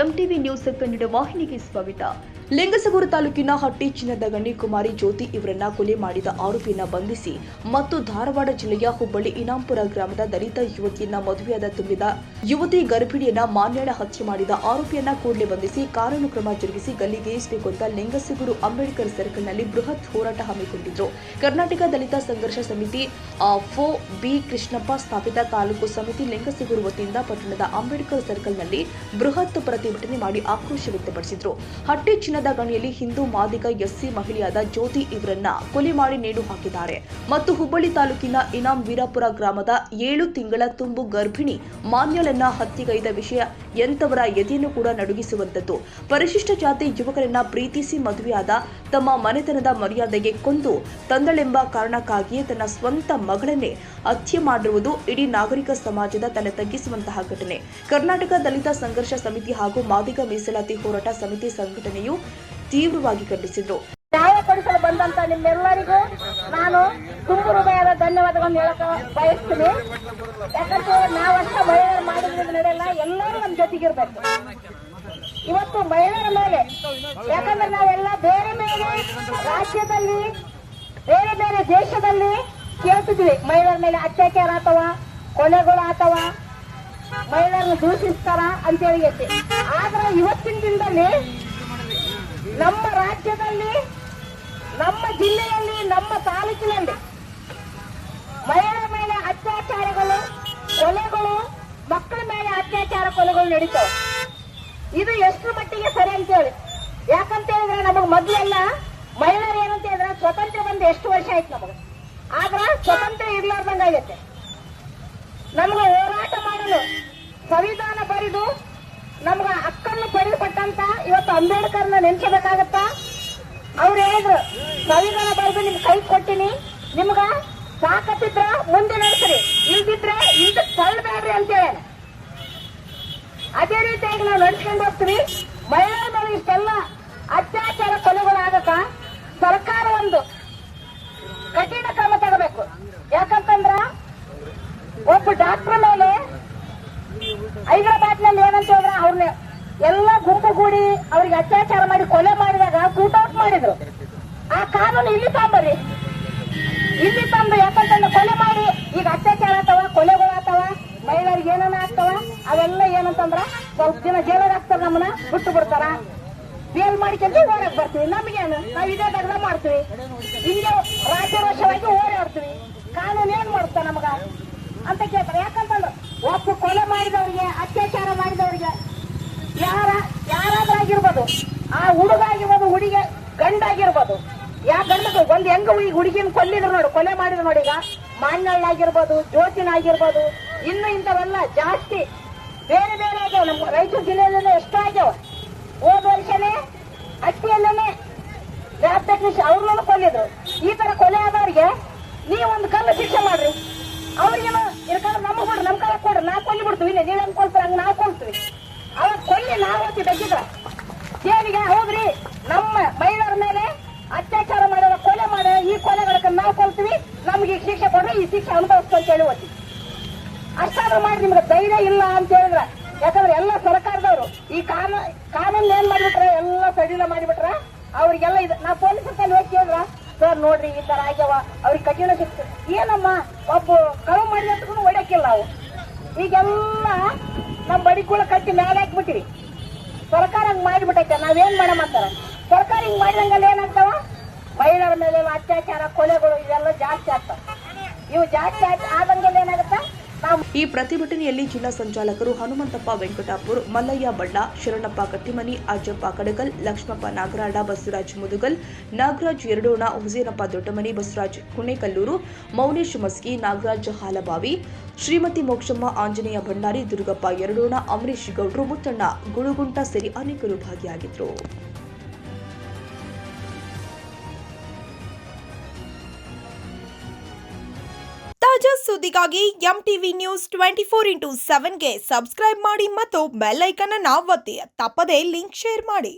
MTV news Kannada ವಾಹಿನಿಗೆ ಸ್ವಾಗತ. ಲಿಂಗಸಗೂರು ತಾಲೂಕಿನ ಹಟ್ಟಿ ಚಿನ್ನದ ಗಣಿ ಕುಮಾರಿ ಜ್ಯೋತಿ ಇವರನ್ನ ಕೊಲೆ ಮಾಡಿದ ಆರೋಪಿಯನ್ನ ಬಂಧಿಸಿ ಮತ್ತು ಧಾರವಾಡ ಜಿಲ್ಲೆಯ ಹುಬ್ಬಳ್ಳಿ ಇನಾಂಪುರ ಗ್ರಾಮದ ದಲಿತ ಯುವತಿಯನ್ನ ಮದುವೆಯಾದ ತುಂಬಿದ ಯುವತಿ ಗರ್ಭಿಣಿಯನ್ನ ಮಾನ್ಯಾಳ ಹತ್ಯೆ ಮಾಡಿದ ಆರೋಪಿಯನ್ನ ಕೂಡಲೇ ಬಂಧಿಸಿ ಕಾನೂನು ಕ್ರಮ ಜರುಗಿಸಿ ಗಲ್ಲಿಗೇರಿಸಬೇಕು ಅಂತ ಲಿಂಗಸಗೂರು ಅಂಬೇಡ್ಕರ್ ಸರ್ಕಲ್ನಲ್ಲಿ ಬೃಹತ್ ಹೋರಾಟ ಹಮ್ಮಿಕೊಂಡಿದ್ರು. ಕರ್ನಾಟಕ ದಲಿತ ಸಂಘರ್ಷ ಸಮಿತಿ ಫೋ ಬಿ ಕೃಷ್ಣಪ್ಪ ಸ್ಥಾಪಿತ ತಾಲೂಕು ಸಮಿತಿ ಲಿಂಗಸಗೂರು ವತಿಯಿಂದ ಪಟ್ಟಣದ ಅಂಬೇಡ್ಕರ್ ಸರ್ಕಲ್ನಲ್ಲಿ ಬೃಹತ್ ಪ್ರತಿಭಟನೆ ಮಾಡಿ ಆಕ್ರೋಶ ವ್ಯಕ್ತಪಡಿಸಿದ್ರು. ಹಟ್ಟಿ ಚಿನ್ನದ ಗಣಿಯಲ್ಲಿ ಹಿಂದೂ ಮಾದಿಗ ಎಸ್ಸಿ ಮಹಿಳೆಯಾದ ಜ್ಯೋತಿ ಇವರನ್ನ ಕೊಲೆ ಮಾಡಿ ನೇಣು ಹಾಕಿದ್ದಾರೆ ಮತ್ತು ಹುಬ್ಬಳ್ಳಿ ತಾಲೂಕಿನ ಇನಾಂ ವೀರಾಪುರ ಗ್ರಾಮದ 7 ತಿಂಗಳ ತುಂಬು ಗರ್ಭಿಣಿ ಮಾನ್ಯಳನ್ನ ಹತ್ಯೆಗೈದ ವಿಷಯ ಎಂತವರ ಎದೆಯನ್ನು ಕೂಡ ನಡುಗಿಸುವಂತದ್ದು. ಪರಿಶಿಷ್ಟ ಜಾತಿ ಯುವಕರನ್ನ ಪ್ರೀತಿಸಿ ಮದುವೆಯಾದ ತಮ್ಮ ಮನೆತನದ ಮರ್ಯಾದೆಗೆ ಕೊಂದು ತಂದಳೆಂಬ ಕಾರಣಕ್ಕಾಗಿಯೇ ತನ್ನ ಸ್ವಂತ ಮಗಳನ್ನೇ ಹತ್ಯೆ ಮಾಡಿರುವುದು ಇಡೀ ನಾಗರಿಕ ಸಮಾಜದ ತಲೆ ತಗ್ಗಿಸುವಂತಹ ಘಟನೆ. ಕರ್ನಾಟಕ ದಲಿತ ಸಂಘರ್ಷ ಸಮಿತಿ ಹಾಗೂ ಮಾದಿಗ ಮೀಸಲಾತಿ ಹೋರಾಟ ಸಮಿತಿ ಸಂಘಟನೆಯು ತೀವ್ರವಾಗಿ ಖಂಡಿಸಿದರು. ನ್ಯಾಯ ಕೊಡಿಸಲು ಬಂದಂತ ನಿಮ್ಮೆಲ್ಲರಿಗೂ ನಾನು ತುಂಬ ಹೃದಯದ ಧನ್ಯವಾದಗಳನ್ನು ಹೇಳಕ ಬಯಸ್ತೀನಿ. ಯಾಕಂದ್ರೆ ನಾವಷ್ಟ ಮಹಿಳೆಯರು ಮಾಡಿದ್ರಿಂದ ನಡೆಯಲ್ಲ, ಎಲ್ಲರೂ ನಮ್ಮ ಜೊತೆಗಿರ್ಬೇಕು. ಇವತ್ತು ಮಹಿಳೆಯರ ಮೇಲೆ, ಯಾಕಂದ್ರೆ ನಾವೆಲ್ಲ ಬೇರೆ ಬೇರೆ ರಾಜ್ಯದಲ್ಲಿ ಬೇರೆ ಬೇರೆ ದೇಶದಲ್ಲಿ ಕೇಳ್ತಿದ್ವಿ ಮಹಿಳೆಯರ ಮೇಲೆ ಅತ್ಯಾಚಾರ ಅಥವಾ ಕೊಲೆಗಳು ಅಥವಾ ಮಹಿಳೆಯರನ್ನು ದೂಷಿಸ್ತಾರ ಅಂತ ಹೇಳಿ. ಆದ್ರೆ ಇವತ್ತಿನ ದಿನದಲ್ಲಿ ನಮ್ಮ ರಾಜ್ಯದಲ್ಲಿ, ನಮ್ಮ ಜಿಲ್ಲೆಯಲ್ಲಿ, ನಮ್ಮ ತಾಲೂಕಿನಲ್ಲಿ ಮಹಿಳೆಯರ ಮೇಲೆ ಅತ್ಯಾಚಾರಗಳು, ಕೊಲೆಗಳು, ಮಕ್ಕಳ ಮೇಲೆ ಅತ್ಯಾಚಾರ ಕೊಲೆಗಳು ನಡೀತಾವೆ. ಇದು ಎಷ್ಟು ಮಟ್ಟಿಗೆ ಸರಿ ಅಂತೇಳಿ. ಯಾಕಂತ ಹೇಳಿದ್ರೆ ನಮಗ್ ಮೊದಲೆಲ್ಲ ಮಹಿಳೆಯರು ಏನಂತ ಹೇಳಿದ್ರೆ ಸ್ವತಂತ್ರ ಬಂದು ಎಷ್ಟು ವರ್ಷ ಆಯ್ತು ನಮಗ, ಆದ್ರ ಸ್ವತಂತ್ರ ಇರ್ಲಾರ್ದಂಗ ಆಗೈತೆ. ನಮ್ಗೆ ಹೋರಾಟ ಮಾಡಲು ಸಂವಿಧಾನ ಬರೆದು ನಮ್ಗ ಹಕ್ಕನ್ನು ಪಡೆದುಕೊಟ್ಟಂತ ಇವತ್ತು ಅಂಬೇಡ್ಕರ್ನ ನೆನ್ಸಬೇಕಾಗತ್ತ. ಅವ್ರು ಹೇಳಿದ್ರು ಸಂವಿಧಾನ ಬರೆದು ನಿಮ್ಗೆ ಕೈ ಕೊಟ್ಟಿನಿ, ನಿಮ್ಗ ಸಾಕತ್ತಿದ್ರ ಮುಂದೆ ನಡೆಸ್ರಿ, ಇಲ್ದಿದ್ರೆ ಹಿಂದಕ್ಕೆ ತಳ್ಳಬೇಡ್ರಿ ಅಂತ ಹೇಳ. ಅದೇ ರೀತಿಯಾಗಿ ನಾವು ನಡ್ಸ್ಕೊಂಡು ಹೋಗ್ತೀವಿ. ಮಹಿಳೆಯರ ಮೇಲೆ ಇಷ್ಟೆಲ್ಲ ಅತ್ಯಾಚಾರ ಕೊಲೆಗಳಾಗಕ ಸರ್ಕಾರ ಒಂದು ಕಠಿಣ ಕ್ರಮ ತಗೋಬೇಕು. ಯಾಕಂತಂದ್ರ ಒಬ್ಬ ಡಾಕ್ಟರ್ ಮೇಲೆ ಹೈದರಾಬಾದ್ನಲ್ಲಿ ಏನಂತ ಹೇಳಿದ್ರೆ ಅವ್ರನ್ನ ಎಲ್ಲ ಗುಂಪು ಗೂಡಿ ಅವ್ರಿಗೆ ಅತ್ಯಾಚಾರ ಮಾಡಿ ಕೊಲೆ ಮಾಡಿದಾಗ ಶೂಟೌಟ್ ಮಾಡಿದ್ರು. ಆ ಕಾನೂನು ಇಲ್ಲಿ ತಂಬರಿ, ಇಲ್ಲಿ ತಂದು ಯಾಕಂತಂದ್ರೆ ಕೊಲೆ ಮಾಡಿ ಈಗ ಅತ್ಯಾಚಾರ ಆಗ್ತಾವ, ಕೊಲೆಗಳಾಗ್ತಾವ, ಮಹಿಳೆಯರಿಗೆ ಏನೇನ ಆಗ್ತಾವ, ಅವೆಲ್ಲ ಏನಂತಂದ್ರ ಸ್ವಲ್ಪ ದಿನ ಜೈಲಾಗ ಹಾಕ್ತಾರ, ನಮ್ಮನ್ನ ಬಿಟ್ಟು ಬಿಡ್ತಾರ. ಬೇಲ್ ಮಾಡಿಕೊಂಡು ಹೊರಗೆ ಬರ್ತೀವಿ. ನಮ್ಗೇನು, ನಾವ್ ಇದೇ ದಗ್ದ ಮಾಡ್ತೀವಿ, ಹಿಂಗೆ ರಾಜ್ಯರೋಷವಾಗಿ ಓಡಾಡ್ತೀವಿ. ಕಾನೂನು ಏನ್ ಮಾಡುತ್ತ ನಮಗ ಅಂತ ಕೇಳ್ತಾರೆ. ಯಾಕಂತಂದ್ರೆ ಒಬ್ಬ ಕೊಲೆ ಮಾಡಿದವ್ರಿಗೆ, ಅತ್ಯಾಚಾರ ಮಾಡಿದವ್ರಿಗೆ ಯಾರಾದ್ರಾಗಿರ್ಬೋದು, ಆ ಹುಡುಗ ಆಗಿರ್ಬೋದು, ಹುಡುಗಿ ಗಂಡಾಗಿರ್ಬೋದು, ಯಾ ಗಂಡದು ಒಂದ್ ಹೆಂಗ ಈ ಹುಡುಗಿನ ಕೊಲ್ಲಿದ್ರು ನೋಡು, ಕೊಲೆ ಮಾಡಿದ್ರು ನೋಡಿ. ಈಗ ಮಾನ್ಯಳ್ಳಾಗಿರ್ಬೋದು, ಜ್ಯೋತಿನಾಗಿರ್ಬೋದು, ಇನ್ನು ಇಂಥವೆಲ್ಲ ಜಾಸ್ತಿ ಬೇರೆ ಬೇರೆ ಆಗ್ಯಾವ. ನಮ್ಮ ರಾಯಚೂರು ಜಿಲ್ಲೆಯಲ್ಲೆಲ್ಲ ಎಷ್ಟೋ ಆಗ್ಯಾವ. ಹೋದ ವರ್ಷನೇ ಹಟ್ಟಿಯಲ್ಲೇನೆ ಲ್ಯಾಬ್ ಟೆಕ್ನಿಷಿಯನ್ ಅವ್ರನ್ನ ಕೊಲ್ಲಿದ್ರು. ಈ ತರ ಕೊಲೆ ಆದವ್ರಿಗೆ ನೀವೊಂದು ಕಲ್ಲು ಶಿಕ್ಷೆ ಮಾಡ್ರಿ, ಅವ್ರಿಗೇನು ಇರ್ಕೊಂಡು ನಮಗ್ ಬಿಡ್ರಿ, ನಮ್ ಕಡೆ ಕೊಡ್ರಿ, ನಾವು ಕೊಲ್ಲಿ ಬಿಡ್ತೀವಿ. ಇಲ್ಲ ನೀವ್ ಹೆಂಗ್ ಕೊಲ್ತೀರ ಹಂಗ ನಾವು ಕೊಲ್ತೀವಿ. ಅವಾಗ ಕೊಲ್ಲಿ ನಾವು ಹೋಗ್ತೀವಿ ತೆಗಿದ್ರ ದೇವಿಗೆ. ಹೌದ್ರಿ, ನಮ್ಮ ಮಹಿಳೆಯರ ಮೇಲೆ ಅತ್ಯಾಚಾರ ಮಾಡೋದ, ಕೊಲೆ ಮಾಡೋ ಈ ಕೊಲೆಗಳಕ್ಕೆ ನಾವು ಕೊಲ್ತೀವಿ, ನಮ್ಗೆ ಈ ಶಿಕ್ಷೆ ಕೊಡ್ರಿ, ಈ ಶಿಕ್ಷೆ ಅನುಭವಿಸ್ತು ಅಂತ ಹೇಳಿ ಹೋಗ್ತೀವಿ. ಅಷ್ಟಾದ್ರೂ ಮಾಡಿ ನಿಮ್ಗೆ ಧೈರ್ಯ ಇಲ್ಲ ಅಂತ ಹೇಳಿದ್ರ. ಯಾಕಂದ್ರೆ ಎಲ್ಲ ಸರ್ಕಾರದವರು ಈ ಕಾನೂನು ಏನ್ ಮಾಡಿಬಿಟ್ರೆ, ಎಲ್ಲ ಸಡಿಲ ಮಾಡಿಬಿಟ್ರ ಅವ್ರಿಗೆಲ್ಲ ಇದು. ನಾವು ಪೊಲೀಸರಲ್ಲಿ ಹೋಗಿ ಕೇಳಿದ್ರ, ಸರ್ ನೋಡ್ರಿ ಈ ತರ ಆಗ್ಯಾವ, ಅವ್ರಿಗೆ ಕಠಿಣ ಶಿಕ್ಷೆ. ಏನಮ್ಮ ಒಬ್ಬ ಕಳು ಮಾಡಿದ್ರು ಹೊಡ್ಯಾಕಿಲ್ಲ ನಾವು. ಈಗೆಲ್ಲ ನಮ್ ಬಡಿಕೂಳ ಕಟ್ಟಿ ಮೇಲೆ ಹಾಕ್ಬಿಟ್ಟಿವಿ. ಸರ್ಕಾರ ಹಂಗ್ ಮಾಡಿಬಿಟ್ಟೈತೆ, ನಾವೇನ್ ಮಾಡಮಂತಾರ. ಸರ್ಕಾರ ಹಿಂಗ್ ಮಾಡಿದಂಗಲ್ಲ ಏನಾಗ್ತಾವ, ಮಹಿಳೆಯರ ಮೇಲೆ ಅತ್ಯಾಚಾರ, ಕೊಲೆಗಳು ಇವೆಲ್ಲ ಜಾಸ್ತಿ ಆಗ್ತಾವ. ಇವು ಜಾಸ್ತಿ ಆದಂಗೆಲ್ಲ ಏನಾಗುತ್ತ. ಈ ಪ್ರತಿಭಟನೆಯಲ್ಲಿ ಜಿಲ್ಲಾ ಸಂಚಾಲಕರು ಹನುಮಂತಪ್ಪ ವೆಂಕಟಾಪುರ್, ಮಲ್ಲಯ್ಯ ಬಳ್ಳ, ಶರಣಪ್ಪ ಕಟ್ಟಿಮನಿ, ಅಜ್ಜಪ್ಪ ಕಡಗಲ್, ಲಕ್ಷ್ಮಪ್ಪ ನಾಗರಾಡ, ಬಸವರಾಜ್ ಮುದುಗಲ್, ನಾಗರಾಜ್ ಎರಡೋಣ, ಹುಸೇನಪ್ಪ ದೊಡ್ಡಮನಿ, ಬಸವರಾಜ್ ಕುಣೇಕಲ್ಲೂರು, ಮೌನೇಶ್ ಮಸ್ಕಿ, ನಾಗರಾಜ್ ಹಾಲಬಾವಿ, ಶ್ರೀಮತಿ ಮೋಕ್ಷಮ್ಮ, ಆಂಜನೇಯ ಭಂಡಾರಿ, ದುರ್ಗಪ್ಪ ಎರಡೋಣ, ಅಮರೀಶ್ ಗೌಡ್ರು, ಮುತ್ತಣ್ಣ ಗುಳುಗುಂಟ ಸೇರಿ ಅನೇಕರು ಭಾಗಿಯಾಗಿದ್ದರು. ತಾಜಾ ಸುದ್ದಿಗಾಗಿ ಎಂಟಿವಿ ನ್ಯೂಸ್ 24x7ಗೆ ಸಬ್ಸ್ಕ್ರೈಬ್ ಮಾಡಿ ಮತ್ತು ಬೆಲ್ ಐಕಾನ್ ಅನ್ನು ಒತ್ತಿ. ತಪ್ಪದೇ ಲಿಂಕ್ ಶೇರ್ ಮಾಡಿ.